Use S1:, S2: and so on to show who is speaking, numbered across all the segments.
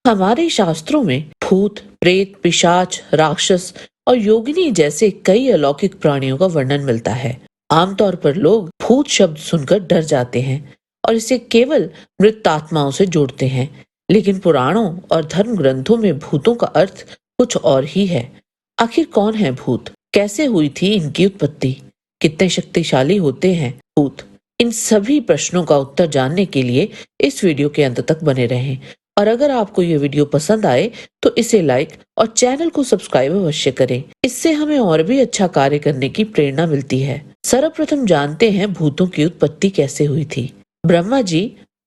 S1: हमारे शास्त्रों में भूत, प्रेत, पिशाच, राक्षस और योगिनी जैसे कई अलौकिक प्राणियों का वर्णन मिलता है। आमतौर पर लोग भूत शब्द सुनकर डर जाते हैं और इसे केवल मृत आत्माओं से जोड़ते हैं। लेकिन पुराणों और धर्म ग्रंथों में भूतों का अर्थ कुछ और ही है। आखिर कौन है भूत? कैसे हुई थी इनकी उत्पत्ति? कितने शक्तिशाली होते हैं भूत? इन सभी प्रश्नों का उत्तर जानने के लिए इस वीडियो के अंत तक बने रहें। और अगर आपको ये वीडियो पसंद आए तो इसे लाइक और चैनल को सब्सक्राइब अवश्य करें। इससे हमें और भी अच्छा कार्य करने की प्रेरणा मिलती है। सर्वप्रथम जानते हैं भूतों की उत्पत्ति कैसे हुई थी। ब्रह्मा जी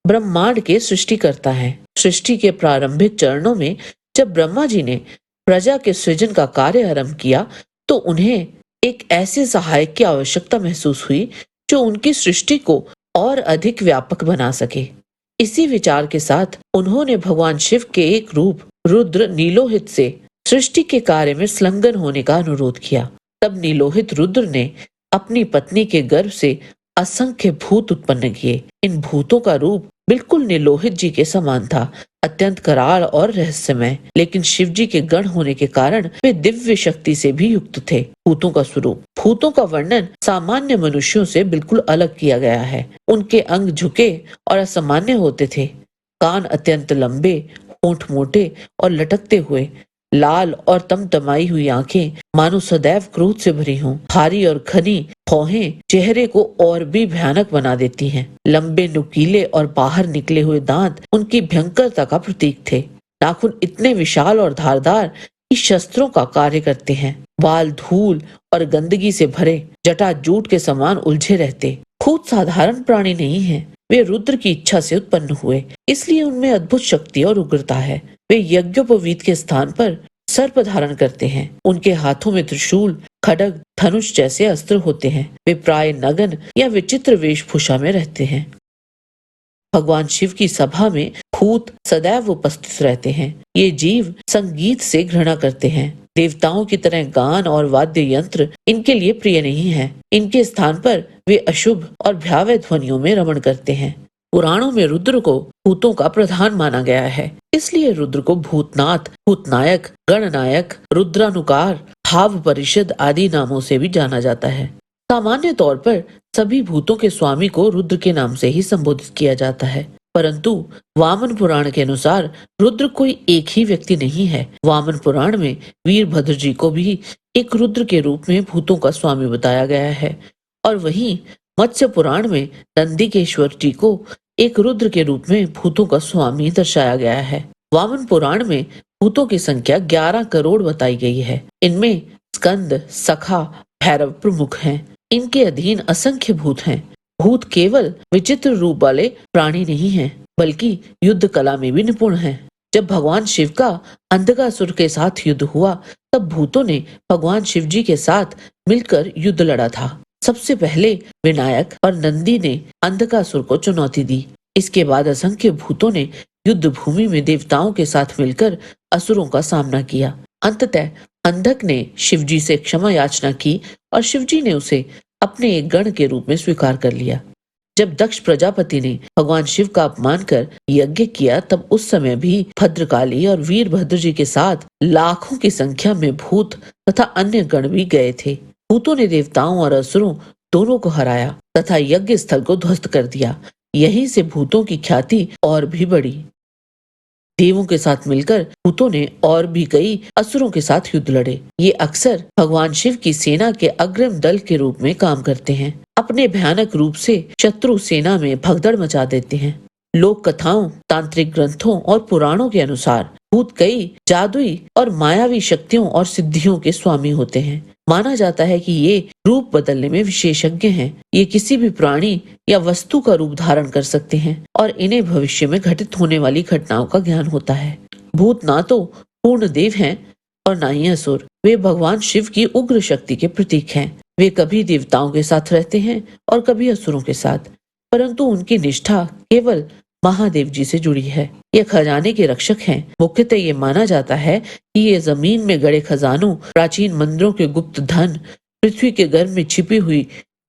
S1: ब्रह्मांड के सृष्टिकर्ता हैं। सृष्टि के प्रारंभिक चरणों में जब ब्रह्मा जी ने प्रजा के सृजन का कार्य आरंभ किया तो उन्हें एक ऐसे सहायक की आवश्यकता महसूस हुई जो उनकी सृष्टि को और अधिक व्यापक बना सके। इसी विचार के साथ उन्होंने भगवान शिव के एक रूप रुद्र नीलोहित से सृष्टि के कार्य में संलग्न होने का अनुरोध किया। तब नीलोहित रुद्र ने अपनी पत्नी के गर्भ से असंख्य भूत उत्पन्न किए। इन भूतों का रूप बिल्कुल नीलोहित जी के समान था, अत्यंत कराल और रहस्यमय। लेकिन शिव जी के गण होने के कारण वे दिव्य शक्ति से भी युक्त थे। भूतों का स्वरूप। भूतों का वर्णन सामान्य मनुष्यों से बिल्कुल अलग किया गया है। उनके अंग झुके और असामान्य होते थे। कान अत्यंत लंबे, होंठ मोटे और लटकते हुए, लाल और तमतमाई हुई आंखें मानो सदैव क्रोध से भरी हों। भारी और घनी भौहें चेहरे को और भी भयानक बना देती हैं। लंबे, नुकीले और बाहर निकले हुए दांत उनकी भयंकरता का प्रतीक थे। नाखून इतने विशाल और धारदार कि शस्त्रों का कार्य करते हैं। बाल धूल और गंदगी से भरे, जटा जूट के समान उलझे रहते। भूत साधारण प्राणी नहीं है। वे रुद्र की इच्छा से उत्पन्न हुए, इसलिए उनमें अद्भुत शक्ति और उग्रता है। वे यज्ञोपवीत के स्थान पर सर्प धारण करते हैं। उनके हाथों में त्रिशूल, खड्ग, धनुष जैसे अस्त्र होते हैं। वे प्राय नग्न या विचित्र वेशभूषा में रहते हैं। भगवान शिव की सभा में भूत सदैव उपस्थित रहते हैं। ये जीव संगीत से घृणा करते हैं। देवताओं की तरह गान और वाद्य यंत्र इनके लिए प्रिय नहीं है। इनके स्थान पर वे अशुभ और भयावह ध्वनियों में रमण करते हैं। पुराणों में रुद्र को भूतों का प्रधान माना गया है, इसलिए रुद्र को भूतनाथ, भूतनायक, गणनायक, रुद्रानुकार, भाव परिषद आदि नामों से भी जाना जाता है। सामान्य तौर पर सभी भूतों के स्वामी को रुद्र के नाम से ही संबोधित किया जाता है, परंतु वामन पुराण के अनुसार रुद्र कोई एक ही व्यक्ति नहीं है। वामन पुराण में वीरभद्र जी को भी एक रुद्र के रूप में भूतों का स्वामी बताया गया है और वहीं मत्स्य पुराण में नंदिकेश्वर जी को एक रुद्र के रूप में भूतों का स्वामी दर्शाया गया है। वामन पुराण में भूतों की संख्या 11 करोड़ बताई गई है। इनमें स्कंद, सखा, भैरव प्रमुख हैं। इनके अधीन असंख्य भूत हैं। भूत केवल विचित्र रूप वाले प्राणी नहीं हैं, बल्कि युद्ध कला में भी निपुण हैं। जब भगवान शिव का अंधकासुर के साथ युद्ध हुआ, तब भूतों ने भगवान शिव जी के साथ मिलकर युद्ध लड़ा था। सबसे पहले विनायक और नंदी ने अंधकासुर को चुनौती दी। इसके बाद असंख्य भूतों ने युद्ध भूमि में देवताओं के साथ मिलकर असुरों का सामना किया। अंततः अंधक ने शिवजी से क्षमा याचना की और शिवजी ने उसे अपने एक गण के रूप में स्वीकार कर लिया। जब दक्ष प्रजापति ने भगवान शिव का अपमान कर यज्ञ किया, तब उस समय भी भद्रकाली और वीरभद्र जी के साथ लाखों की संख्या में भूत तथा अन्य गण भी गए थे। भूतों ने देवताओं और असुरों दोनों को हराया तथा यज्ञ स्थल को ध्वस्त कर दिया। यहीं से भूतों की ख्याति और भी बढ़ी। देवों के साथ मिलकर भूतों ने और भी कई असुरों के साथ युद्ध लड़े। ये अक्सर भगवान शिव की सेना के अग्रिम दल के रूप में काम करते हैं। अपने भयानक रूप से शत्रु सेना में भगदड़ मचा देते हैं। लोक कथाओं, तांत्रिक ग्रंथों और पुराणों के अनुसार भूत कई जादुई और मायावी शक्तियों और सिद्धियों के स्वामी होते हैं। माना जाता है कि ये रूप बदलने में विशेषज्ञ हैं। ये किसी भी प्राणी या वस्तु का रूप धारण कर सकते हैं और इन्हें भविष्य में घटित होने वाली घटनाओं का ज्ञान होता है। भूत ना तो पूर्ण देव हैं और ना ही असुर। वे भगवान शिव की उग्र शक्ति के प्रतीक हैं। वे कभी देवताओं के साथ रहते हैं और कभी असुरों के साथ, परंतु उनकी निष्ठा केवल महादेव जी से जुड़ी है। ये खजाने के रक्षक हैं। मुख्यतः ये माना जाता है कि ये जमीन में गड़े खजानों, प्राचीन मंदिरों के गुप्त धन, पृथ्वी के गर्भ में छिपी हुई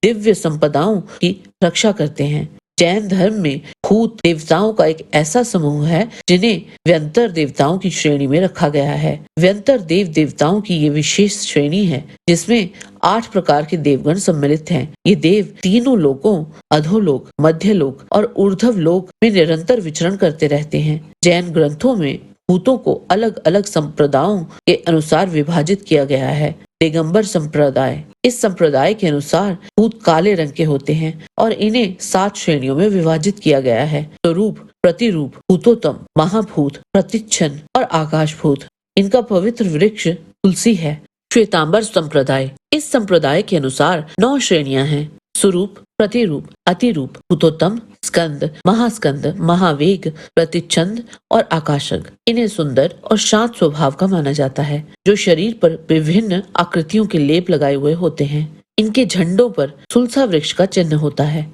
S1: दिव्य संपदाओं की रक्षा करते हैं। जैन धर्म में भूत देवताओं का एक ऐसा समूह है जिन्हें व्यंतर देवताओं की श्रेणी में रखा गया है। व्यंतर देवताओं की ये विशेष श्रेणी है जिसमें 8 प्रकार के देवगण सम्मिलित हैं। ये देव तीनों लोकों अधोलोक, मध्यलोक और ऊर्ध्व लोक में निरंतर विचरण करते रहते हैं। जैन ग्रंथों में भूतों को अलग अलग संप्रदायों के अनुसार विभाजित किया गया है। दिगंबर संप्रदाय, इस संप्रदाय के अनुसार भूत काले रंग के होते हैं और इन्हें 7 श्रेणियों में विभाजित किया गया है। स्वरूप, प्रतिरूप, भूतोत्तम, महाभूत, प्रतिच्छन और आकाश भूत। इनका पवित्र वृक्ष तुलसी है। श्वेतांबर संप्रदाय, इस संप्रदाय के अनुसार 9 श्रेणियां हैं। स्वरूप, प्रतिरूप, अतिरूप, भूतोत्तम, स्कंद, महास्कंद, महावेग, प्रतिच्छंद और आकाशक। इन्हें सुंदर और शांत स्वभाव का माना जाता है, जो शरीर पर विभिन्न आकृतियों के लेप लगाए हुए होते हैं। इनके झंडों पर तुलसा वृक्ष का चिन्ह होता है।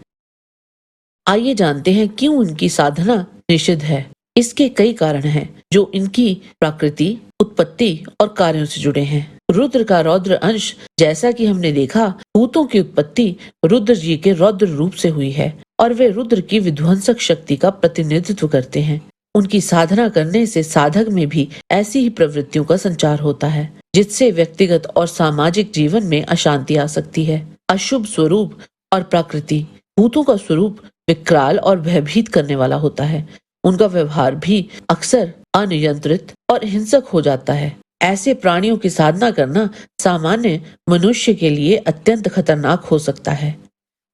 S1: आइए जानते हैं क्यों इनकी साधना निषिद्ध है। इसके कई कारण हैं, जो इनकी प्रकृति, उत्पत्ति और कार्यों से जुड़े हैं। रुद्र का रौद्र अंश, जैसा कि हमने देखा, भूतों की उत्पत्ति रुद्र जी के रौद्र रूप से हुई है और वे रुद्र की विध्वंसक शक्ति का प्रतिनिधित्व करते हैं। उनकी साधना करने से साधक में भी ऐसी ही प्रवृत्तियों का संचार होता है, जिससे व्यक्तिगत और सामाजिक जीवन में अशांति आ सकती है। अशुभ स्वरूप और प्रकृति, भूतों का स्वरूप विकराल और भयभीत करने वाला होता है। उनका व्यवहार भी अक्सर अनियंत्रित और हिंसक हो जाता है। ऐसे प्राणियों की साधना करना सामान्य मनुष्य के लिए अत्यंत खतरनाक हो सकता है।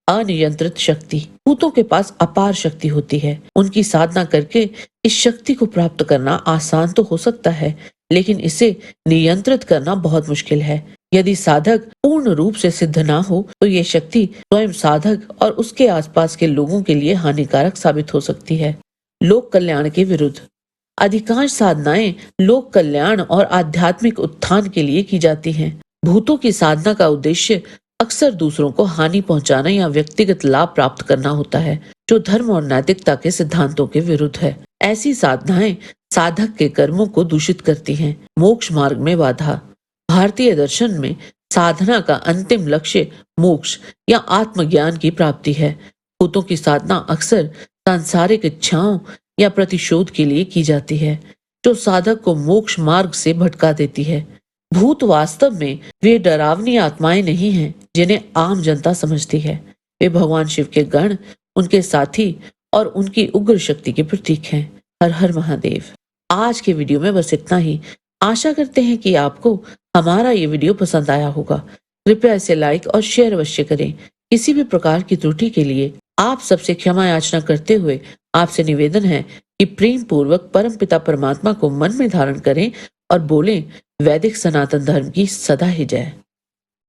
S1: अनियंत्रित शक्ति, भूतों के पास अपार शक्ति होती है। उनकी साधना करके इस शक्ति को प्राप्त करना आसान तो हो सकता है, लेकिन इसे नियंत्रित करना बहुत मुश्किल है। यदि साधक पूर्ण रूप से सिद्ध ना हो तो ये शक्ति स्वयं साधक और उसके आसपास के लोगों के लिए हानिकारक साबित हो सकती है। लोक कल्याण के विरुद्ध, अधिकांश साधनाएं लोक कल्याण और आध्यात्मिक उत्थान के लिए की जाती हैं। भूतों की साधना का उद्देश्य अक्सर दूसरों को हानि पहुंचाना या व्यक्तिगत लाभ प्राप्त करना होता है, जो धर्म और नैतिकता के सिद्धांतों के विरुद्ध है। ऐसी साधनाएं साधक के कर्मों को दूषित करती हैं। मोक्ष मार्ग में बाधा, भारतीय दर्शन में साधना का अंतिम लक्ष्य मोक्ष या आत्मज्ञान की प्राप्ति है। भूतों की साधना अक्सर सांसारिक इच्छाओं या प्रतिशोध के लिए की जाती है, जो साधक को मोक्ष मार्ग से भटका देती है। भूत वास्तव में वे डरावनी आत्माएं नहीं हैं जिन्हें आम जनता समझती है। वे भगवान शिव के गण, उनके साथी और उनकी उग्र शक्ति के प्रतीक हैं। हर हर महादेव। आज के वीडियो में बस इतना ही। आशा करते हैं कि आपको हमारा ये वीडियो पसंद आया होगा। कृपया इसे लाइक और शेयर अवश्य करें। किसी भी प्रकार की त्रुटि के लिए आप सबसे क्षमा याचना करते हुए आपसे निवेदन है कि प्रेम पूर्वक परमपिता परमात्मा को मन में धारण करें और बोलें, वैदिक सनातन धर्म की सदा ही जय।